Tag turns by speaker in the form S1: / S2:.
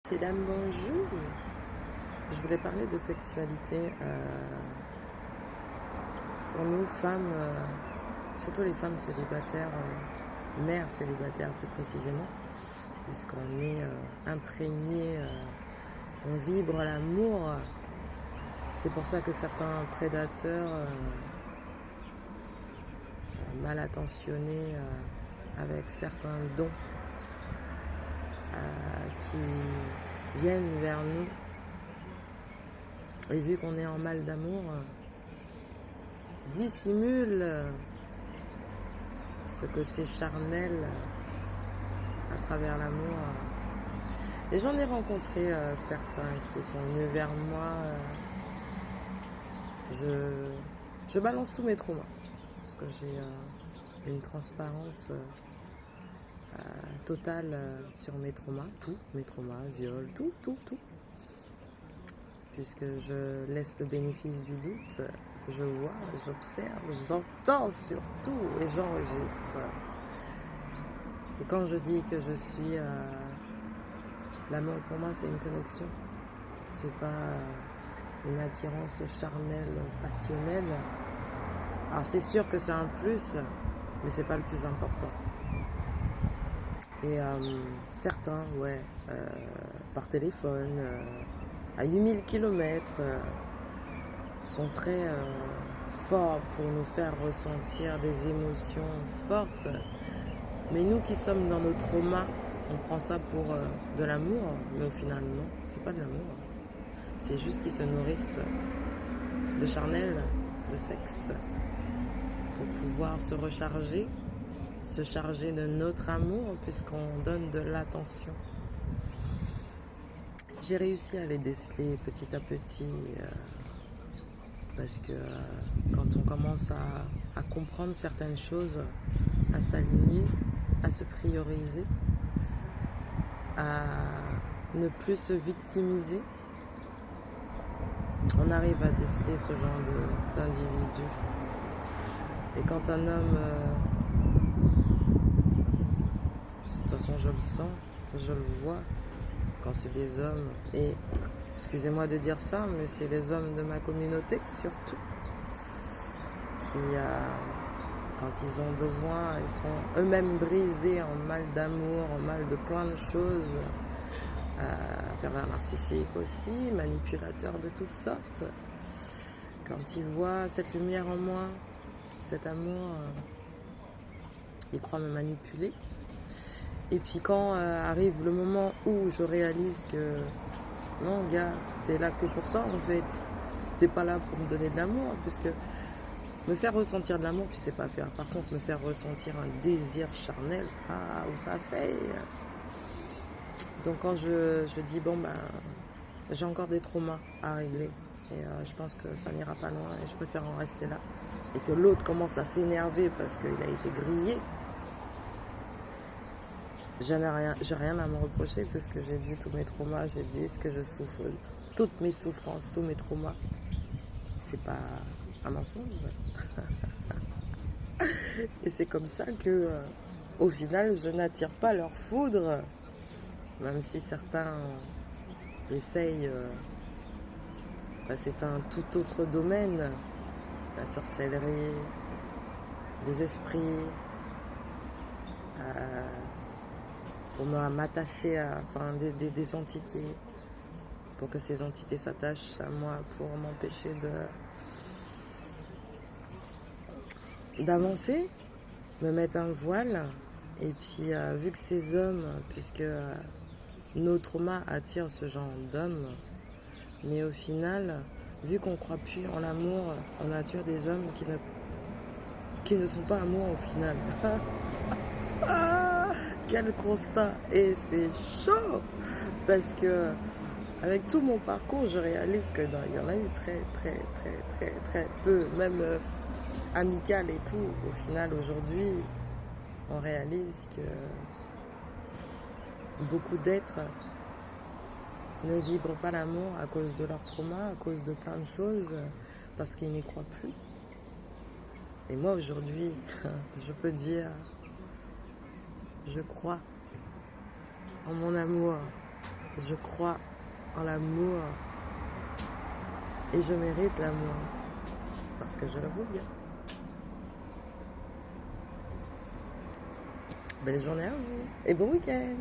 S1: C'est Dame Bonjour. Je voulais parler de sexualité pour nous femmes, surtout les femmes célibataires, mères célibataires plus précisément, puisqu'on est imprégné, on vibre l'amour. C'est pour ça que certains prédateurs mal intentionnés avec certains dons qui viennent vers nous. Et vu qu'on est en mal d'amour, dissimule ce côté charnel à travers l'amour. Et j'en ai rencontré certains qui sont venus vers moi. Je balance tous mes traumas parce que j'ai une transparence totale sur mes traumas, tous mes traumas, viols, tout. Puisque je laisse le bénéfice du doute, je vois, j'observe, j'entends surtout et j'enregistre. Et quand je dis que je suis l'amour pour moi, c'est une connexion, c'est pas une attirance charnelle, passionnelle. Alors c'est sûr que c'est un plus, mais c'est pas le plus important. Et certains, par téléphone, à 8000 km, sont très forts pour nous faire ressentir des émotions fortes. Mais nous qui sommes dans nos traumas, on prend ça pour de l'amour, mais au final non, c'est pas de l'amour. C'est juste qu'ils se nourrissent de charnel, de sexe, pour pouvoir se recharger, se charger de notre amour, puisqu'on donne de l'attention. J'ai réussi à les déceler petit à petit, parce que quand on commence à comprendre certaines choses, à s'aligner, à se prioriser, à ne plus se victimiser, on arrive à déceler ce genre d'individu. Et quand un homme, de toute façon je le sens, je le vois, quand c'est des hommes, et excusez-moi de dire ça, mais c'est les hommes de ma communauté surtout, qui, quand ils ont besoin, ils sont eux-mêmes brisés en mal d'amour, en mal de plein de choses, pervers narcissique aussi, manipulateurs de toutes sortes. Quand ils voient cette lumière en moi, cet amour, ils croient me manipuler. Et puis quand arrive le moment où je réalise que non gars, t'es là que pour ça en fait, t'es pas là pour me donner de l'amour, puisque me faire ressentir de l'amour tu sais pas faire. Par contre me faire ressentir un désir charnel, où ça fait. Donc quand je dis bon ben j'ai encore des traumas à régler et je pense que ça n'ira pas loin et je préfère en rester là, et que l'autre commence à s'énerver parce qu'il a été grillé, j'ai rien à me reprocher, puisque j'ai dit tous mes traumas, j'ai dit ce que je souffre, toutes mes souffrances, tous mes traumas. C'est pas un mensonge. Et c'est comme ça que au final je n'attire pas leur foudre, même si certains essayent. C'est un tout autre domaine, la sorcellerie, des esprits, pour m'attacher à des entités, pour que ces entités s'attachent à moi, pour m'empêcher d'avancer, me mettre un voile. Et puis vu que ces hommes, puisque nos traumas attirent ce genre d'hommes, mais au final, vu qu'on ne croit plus en l'amour, on attire des hommes qui ne sont pas amour au final. Quel constat! Et c'est chaud, parce que avec tout mon parcours, je réalise que il y en a eu très peu, même amical et tout. Au final, aujourd'hui, on réalise que beaucoup d'êtres ne vibrent pas l'amour à cause de leur trauma, à cause de plein de choses, parce qu'ils n'y croient plus. Et moi, aujourd'hui, je peux dire, je crois en mon amour. Je crois en l'amour et je mérite l'amour parce que je le vaux bien. Belle journée à vous et bon week-end.